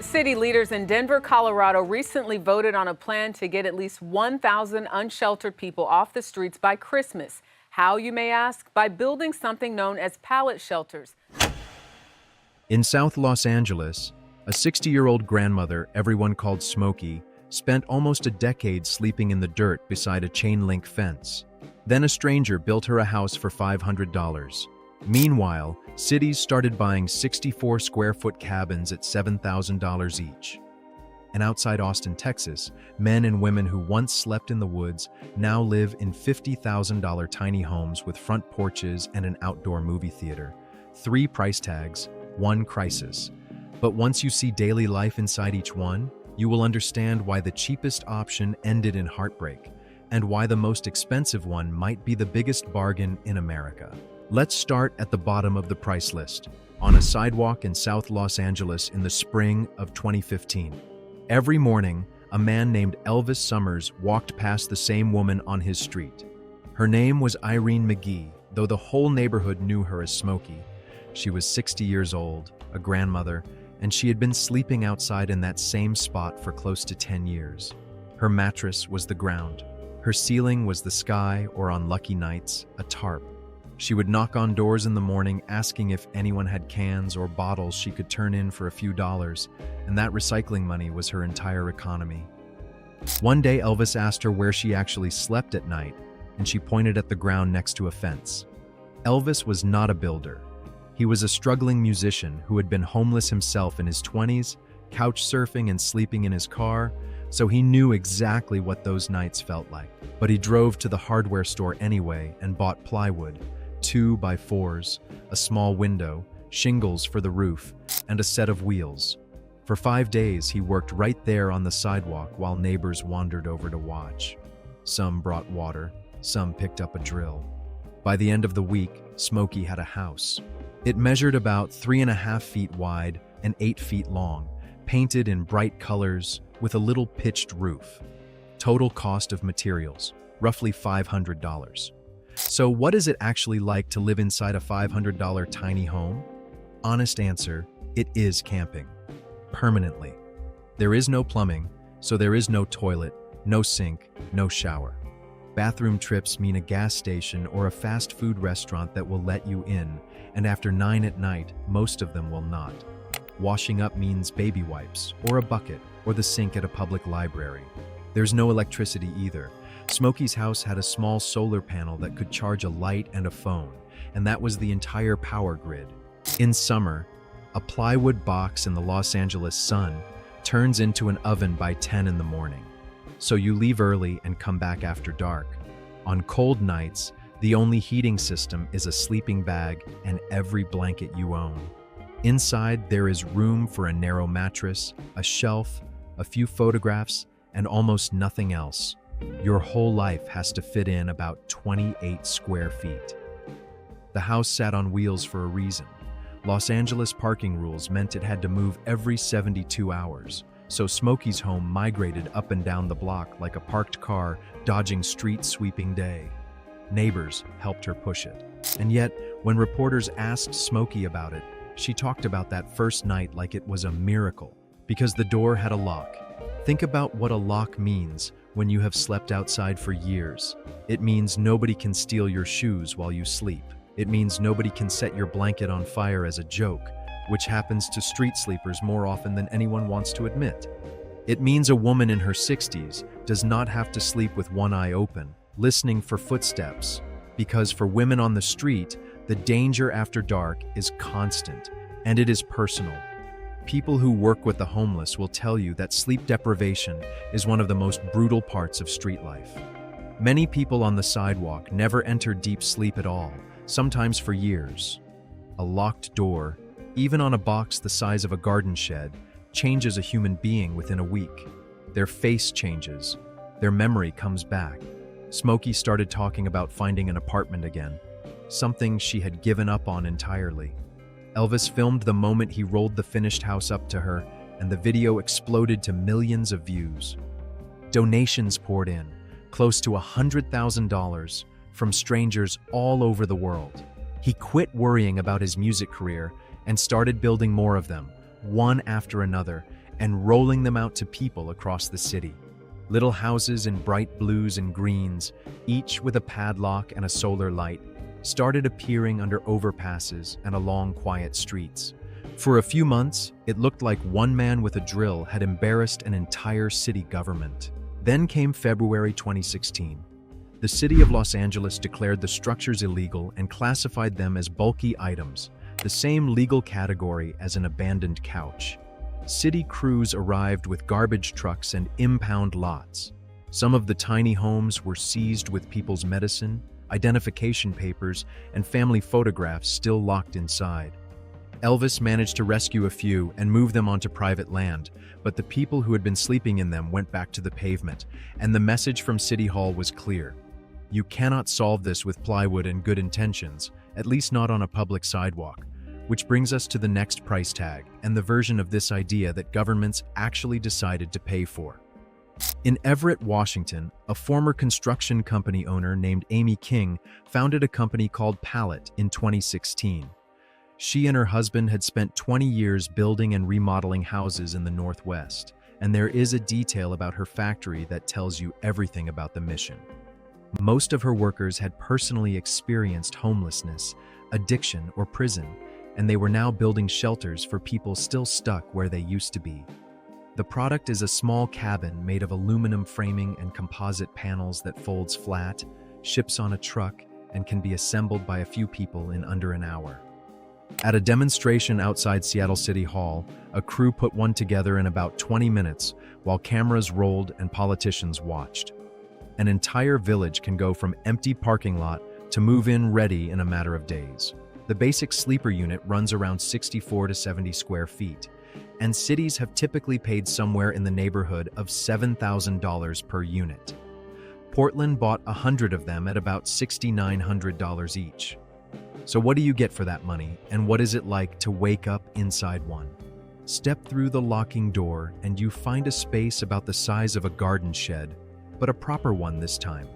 City leaders in Denver, Colorado recently voted on a plan to get at least 1,000 unsheltered people off the streets by Christmas. How, you may ask? By building something known as pallet shelters. In South Los Angeles, a 60-year-old grandmother everyone called Smokey spent almost a decade sleeping in the dirt beside a chain-link fence. Then a stranger built her a house for $500. Meanwhile, cities started buying 64-square-foot cabins at $7,000 each. And outside Austin, Texas, men and women who once slept in the woods now live in $50,000 tiny homes with front porches and an outdoor movie theater. 3 price tags, 1 crisis. But once you see daily life inside each one, you will understand why the cheapest option ended in heartbreak, and why the most expensive one might be the biggest bargain in America. Let's start at the bottom of the price list, on a sidewalk in South Los Angeles in the spring of 2015. Every morning, a man named Elvis Summers walked past the same woman on his street. Her name was Irene McGee, though the whole neighborhood knew her as Smokey. She was 60 years old, a grandmother, and she had been sleeping outside in that same spot for close to 10 years. Her mattress was the ground. Her ceiling was the sky, or on lucky nights, a tarp. She would knock on doors in the morning asking if anyone had cans or bottles she could turn in for a few dollars, and that recycling money was her entire economy. One day Elvis asked her where she actually slept at night, and she pointed at the ground next to a fence. Elvis was not a builder. He was a struggling musician who had been homeless himself in his 20s, couch surfing and sleeping in his car, so he knew exactly what those nights felt like. But he drove to the hardware store anyway and bought plywood, 2x4s, a small window, shingles for the roof, and a set of wheels. For 5 days, he worked right there on the sidewalk while neighbors wandered over to watch. Some brought water, some picked up a drill. By the end of the week, Smokey had a house. It measured about 3.5 feet wide and 8 feet long, painted in bright colors with a little pitched roof. Total cost of materials, roughly $500. So what is it actually like to live inside a $500 tiny home? Honest answer, it is camping. Permanently. There is no plumbing, so there is no toilet, no sink, no shower. Bathroom trips mean a gas station or a fast food restaurant that will let you in, and after 9 at night, most of them will not. Washing up means baby wipes, or a bucket, or the sink at a public library. There's no electricity either. Smokey's house had a small solar panel that could charge a light and a phone, and that was the entire power grid. In summer, a plywood box in the Los Angeles sun turns into an oven by 10 in the morning. So you leave early and come back after dark. On cold nights, the only heating system is a sleeping bag and every blanket you own. Inside, there is room for a narrow mattress, a shelf, a few photographs, and almost nothing else. Your whole life has to fit in about 28 square feet. The house sat on wheels for a reason. Los Angeles parking rules meant it had to move every 72 hours, so Smokey's home migrated up and down the block like a parked car dodging street sweeping day. Neighbors helped her push it. And yet, when reporters asked Smokey about it, she talked about that first night like it was a miracle, because the door had a lock. Think about what a lock means when you have slept outside for years. It means nobody can steal your shoes while you sleep. It means nobody can set your blanket on fire as a joke, which happens to street sleepers more often than anyone wants to admit. It means a woman in her 60s does not have to sleep with one eye open, listening for footsteps, because for women on the street, the danger after dark is constant, and it is personal. People who work with the homeless will tell you that sleep deprivation is one of the most brutal parts of street life. Many people on the sidewalk never enter deep sleep at all, sometimes for years. A locked door, even on a box the size of a garden shed, changes a human being within a week. Their face changes. Their memory comes back. Smokey started talking about finding an apartment again, something she had given up on entirely. Elvis filmed the moment he rolled the finished house up to her, and the video exploded to millions of views. Donations poured in, close to $100,000, from strangers all over the world. He quit worrying about his music career and started building more of them, one after another, and rolling them out to people across the city. Little houses in bright blues and greens, each with a padlock and a solar light, started appearing under overpasses and along quiet streets. For a few months, it looked like one man with a drill had embarrassed an entire city government. Then came February 2016. The city of Los Angeles declared the structures illegal and classified them as bulky items, the same legal category as an abandoned couch. City crews arrived with garbage trucks and impound lots. Some of the tiny homes were seized with people's medicine, identification papers, and family photographs still locked inside. Elvis managed to rescue a few and move them onto private land, but the people who had been sleeping in them went back to the pavement, and the message from City Hall was clear. You cannot solve this with plywood and good intentions, at least not on a public sidewalk. Which brings us to the next price tag, and the version of this idea that governments actually decided to pay for. In Everett, Washington, a former construction company owner named Amy King founded a company called Pallet in 2016. She and her husband had spent 20 years building and remodeling houses in the Northwest, and there is a detail about her factory that tells you everything about the mission. Most of her workers had personally experienced homelessness, addiction, or prison, and they were now building shelters for people still stuck where they used to be. The product is a small cabin made of aluminum framing and composite panels that folds flat, ships on a truck, and can be assembled by a few people in under an hour. At a demonstration outside Seattle City Hall, a crew put one together in about 20 minutes while cameras rolled and politicians watched. An entire village can go from empty parking lot to move-in ready in a matter of days. The basic sleeper unit runs around 64 to 70 square feet, and cities have typically paid somewhere in the neighborhood of $7,000 per unit. Portland bought 100 of them at about $6,900 each. So what do you get for that money, and what is it like to wake up inside one? Step through the locking door and you find a space about the size of a garden shed, but a proper one this time.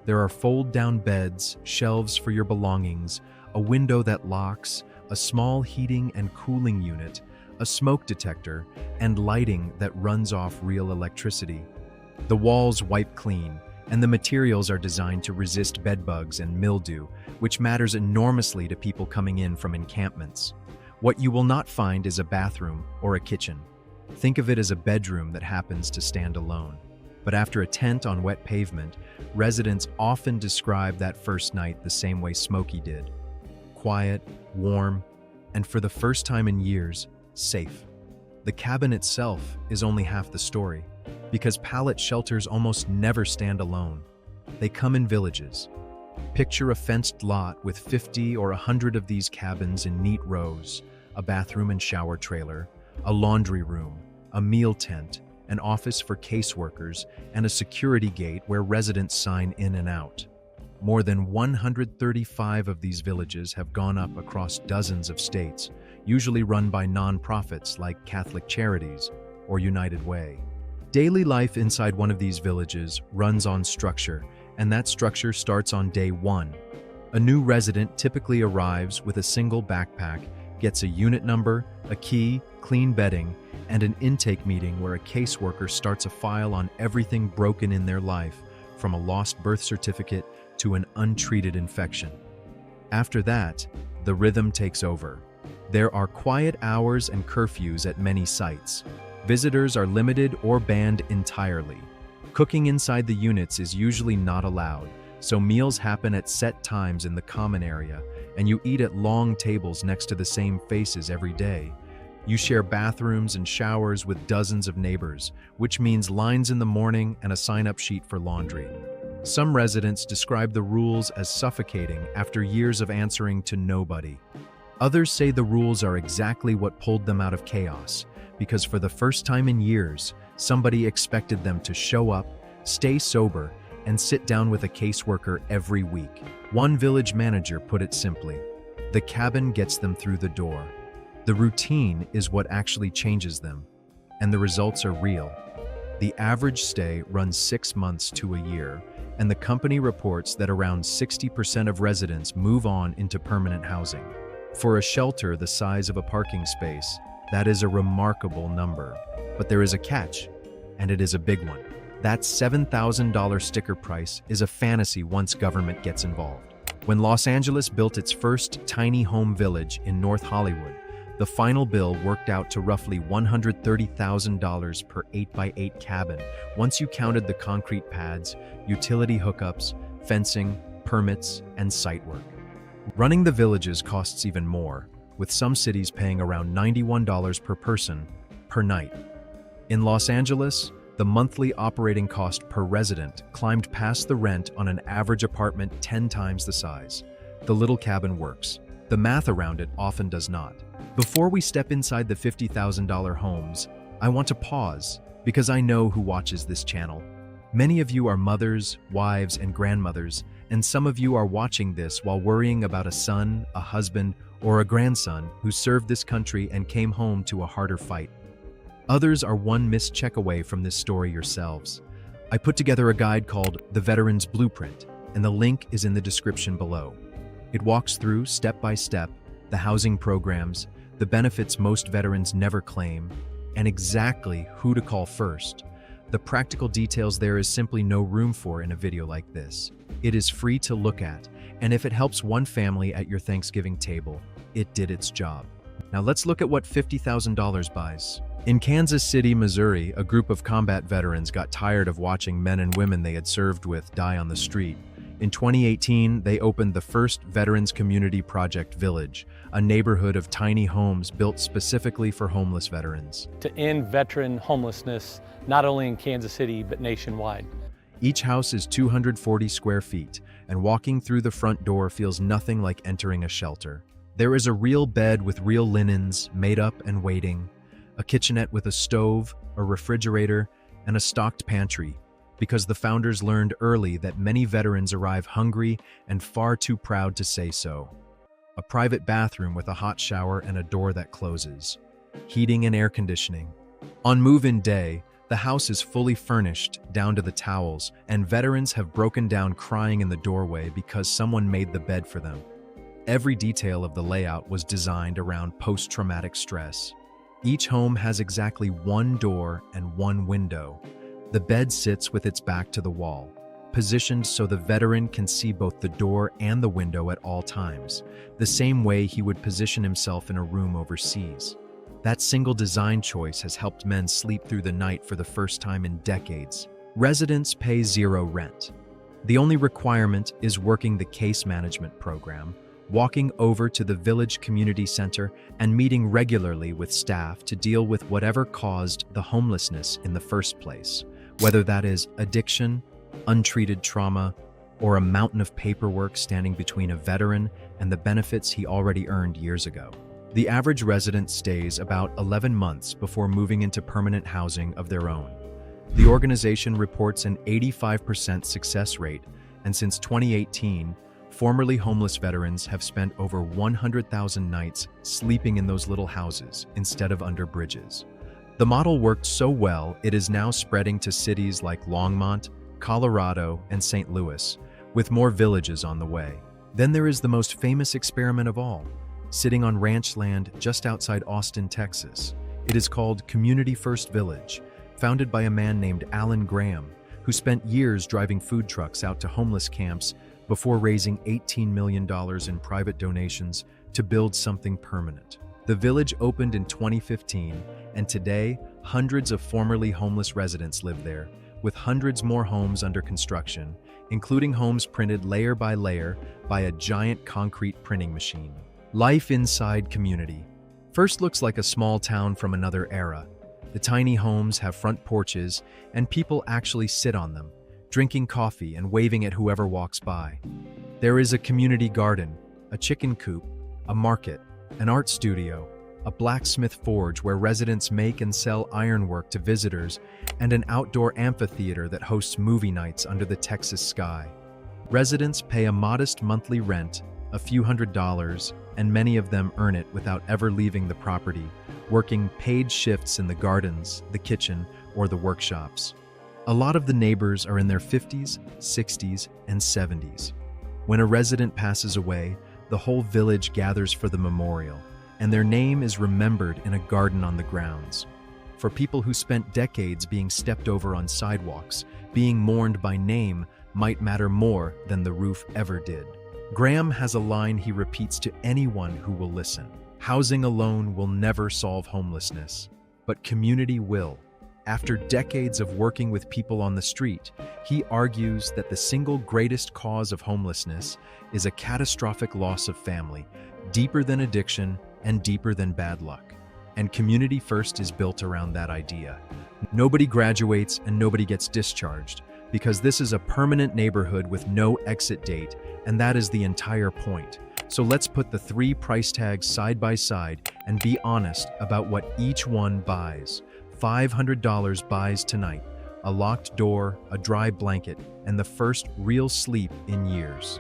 There are fold-down beds, shelves for your belongings, a window that locks, a small heating and cooling unit, a smoke detector, and lighting that runs off real electricity. The walls wipe clean, and the materials are designed to resist bedbugs and mildew, which matters enormously to people coming in from encampments. What you will not find is a bathroom or a kitchen. Think of it as a bedroom that happens to stand alone. But after a tent on wet pavement, residents often describe that first night the same way Smokey did. Quiet, warm, and for the first time in years, safe. The cabin itself is only half the story, because pallet shelters almost never stand alone. They come in villages. Picture a fenced lot with 50 or 100 of these cabins in neat rows, a bathroom and shower trailer, a laundry room, a meal tent, an office for caseworkers, and a security gate where residents sign in and out. More than 135 of these villages have gone up across dozens of states, usually run by nonprofits like Catholic Charities or United Way. Daily life inside one of these villages runs on structure, and that structure starts on day one. A new resident typically arrives with a single backpack, gets a unit number, a key, clean bedding, and an intake meeting where a caseworker starts a file on everything broken in their life, from a lost birth certificate to an untreated infection. After that, the rhythm takes over. There are quiet hours and curfews at many sites. Visitors are limited or banned entirely. Cooking inside the units is usually not allowed, so meals happen at set times in the common area, and you eat at long tables next to the same faces every day. You share bathrooms and showers with dozens of neighbors, which means lines in the morning and a sign-up sheet for laundry. Some residents describe the rules as suffocating after years of answering to nobody. Others say the rules are exactly what pulled them out of chaos, because for the first time in years, somebody expected them to show up, stay sober, and sit down with a caseworker every week. One village manager put it simply, the cabin gets them through the door. The routine is what actually changes them, and the results are real. The average stay runs 6 months to a year, and the company reports that around 60% of residents move on into permanent housing. For a shelter the size of a parking space, that is a remarkable number. But there is a catch, and it is a big one. That $7,000 sticker price is a fantasy once government gets involved. When Los Angeles built its first tiny home village in North Hollywood, the final bill worked out to roughly $130,000 per 8x8 cabin once you counted the concrete pads, utility hookups, fencing, permits, and site work. Running the villages costs even more, with some cities paying around $91 per person per night. In Los Angeles, the monthly operating cost per resident climbed past the rent on an average apartment 10 times the size. The little cabin works. The math around it often does not. Before we step inside the $50,000 homes, I want to pause because I know who watches this channel. Many of you are mothers, wives, and grandmothers, and some of you are watching this while worrying about a son, a husband, or a grandson who served this country and came home to a harder fight. Others are one missed check away from this story yourselves. I put together a guide called The Veteran's Blueprint, and the link is in the description below. It walks through, step by step, the housing programs, the benefits most veterans never claim, and exactly who to call first. The practical details there is simply no room for in a video like this. It is free to look at, and if it helps one family at your Thanksgiving table, it did its job. Now let's look at what $50,000 buys. In Kansas City, Missouri, a group of combat veterans got tired of watching men and women they had served with die on the street. In 2018, they opened the first Veterans Community Project Village, a neighborhood of tiny homes built specifically for homeless veterans. To end veteran homelessness, not only in Kansas City, but nationwide. Each house is 240 square feet, and walking through the front door feels nothing like entering a shelter. There is a real bed with real linens, made up and waiting, a kitchenette with a stove, a refrigerator, and a stocked pantry, because the founders learned early that many veterans arrive hungry and far too proud to say so. A private bathroom with a hot shower and a door that closes. Heating and air conditioning. On move-in day, the house is fully furnished down to the towels, and veterans have broken down crying in the doorway because someone made the bed for them. Every detail of the layout was designed around post-traumatic stress. Each home has exactly one door and one window. The bed sits with its back to the wall, positioned so the veteran can see both the door and the window at all times, the same way he would position himself in a room overseas. That single design choice has helped men sleep through the night for the first time in decades. Residents pay zero rent. The only requirement is working the case management program, walking over to the village community center, and meeting regularly with staff to deal with whatever caused the homelessness in the first place, whether that is addiction, untreated trauma, or a mountain of paperwork standing between a veteran and the benefits he already earned years ago. The average resident stays about 11 months before moving into permanent housing of their own. The organization reports an 85% success rate, and since 2018, formerly homeless veterans have spent over 100,000 nights sleeping in those little houses instead of under bridges. The model worked so well, it is now spreading to cities like Longmont, Colorado, and St. Louis, with more villages on the way. Then there is the most famous experiment of all, sitting on ranch land just outside Austin, Texas. It is called Community First Village, founded by a man named Alan Graham, who spent years driving food trucks out to homeless camps before raising $18 million in private donations to build something permanent. The village opened in 2015, and today, hundreds of formerly homeless residents live there, with hundreds more homes under construction, including homes printed layer by layer by a giant concrete printing machine. Life inside community. First looks like a small town from another era. The tiny homes have front porches, and people actually sit on them, drinking coffee and waving at whoever walks by. There is a community garden, a chicken coop, a market, an art studio, a blacksmith forge where residents make and sell ironwork to visitors, and an outdoor amphitheater that hosts movie nights under the Texas sky. Residents pay a modest monthly rent, a few $100s, and many of them earn it without ever leaving the property, working paid shifts in the gardens, the kitchen, or the workshops. A lot of the neighbors are in their 50s, 60s, and 70s. When a resident passes away, the whole village gathers for the memorial, and their name is remembered in a garden on the grounds. for people who spent decades being stepped over on sidewalks. Being mourned by name might matter more than the roof ever did. Graham has a line he repeats to anyone who will listen. Housing alone will never solve homelessness, but community will. After decades of working with people on the street, he argues that the single greatest cause of homelessness is a catastrophic loss of family, deeper than addiction and deeper than bad luck. And Community First is built around that idea. Nobody graduates and nobody gets discharged, because this is a permanent neighborhood with no exit date, and that is the entire point. So let's put the three price tags side by side and be honest about what each one buys. $500 buys tonight, a locked door, a dry blanket, and the first real sleep in years.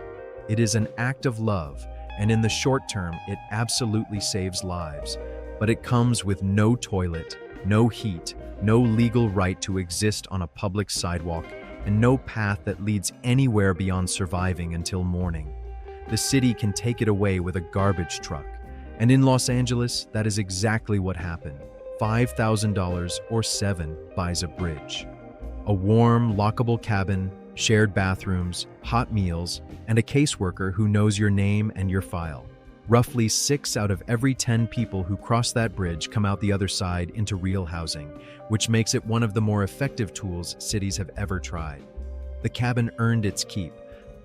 It is an act of love, and in the short term, it absolutely saves lives. But it comes with no toilet, no heat, no legal right to exist on a public sidewalk, and no path that leads anywhere beyond surviving until morning. The city can take it away with a garbage truck. And in Los Angeles, that is exactly what happened. $5,000 or $7,000 buys a bridge. A warm, lockable cabin, shared bathrooms, hot meals, and a caseworker who knows your name and your file. Roughly 6 out of every 10 people who cross that bridge come out the other side into real housing, which makes it one of the more effective tools cities have ever tried. The cabin earned its keep.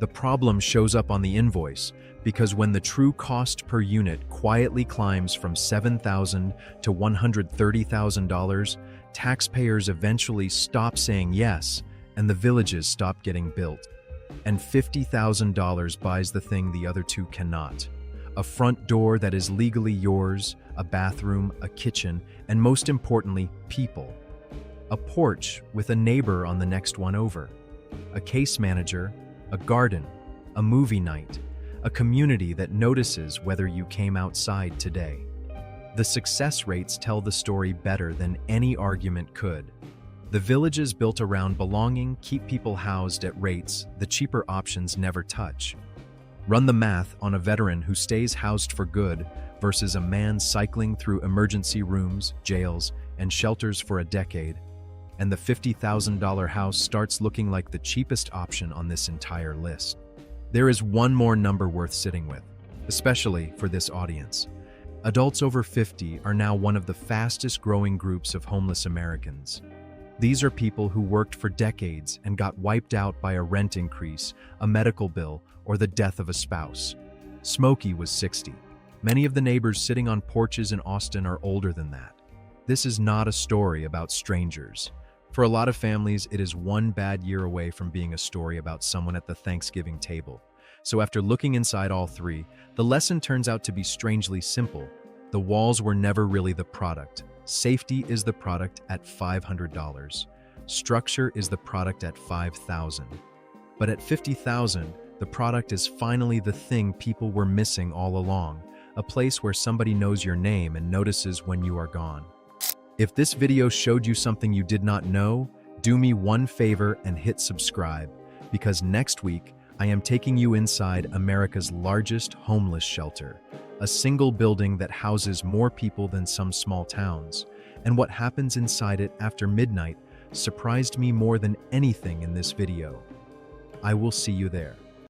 The problem shows up on the invoice, because when the true cost per unit quietly climbs from $7,000 to $130,000, taxpayers eventually stop saying yes, and the villages stop getting built. And $50,000 buys the thing the other two cannot. A front door that is legally yours, a bathroom, a kitchen, and most importantly, people. A porch with a neighbor on the next one over. A case manager, a garden, a movie night, a community that notices whether you came outside today. The success rates tell the story better than any argument could. The villages built around belonging keep people housed at rates the cheaper options never touch. Run the math on a veteran who stays housed for good versus a man cycling through emergency rooms, jails, and shelters for a decade, and the $50,000 house starts looking like the cheapest option on this entire list. There is one more number worth sitting with, especially for this audience. Adults over 50 are now one of the fastest growing groups of homeless Americans. These are people who worked for decades and got wiped out by a rent increase, a medical bill, or the death of a spouse. Smokey was 60. Many of the neighbors sitting on porches in Austin are older than that. This is not a story about strangers. For a lot of families, it is one bad year away from being a story about someone at the Thanksgiving table. So after looking inside all three, the lesson turns out to be strangely simple. The walls were never really the product. Safety is the product at $500. Structure is the product at $5,000. But at $50,000, the product is finally the thing people were missing all along, a place where somebody knows your name and notices when you are gone. If this video showed you something you did not know, do me one favor and hit subscribe, because next week I am taking you inside America's largest homeless shelter, a single building that houses more people than some small towns, and what happens inside it after midnight surprised me more than anything in this video. I will see you there.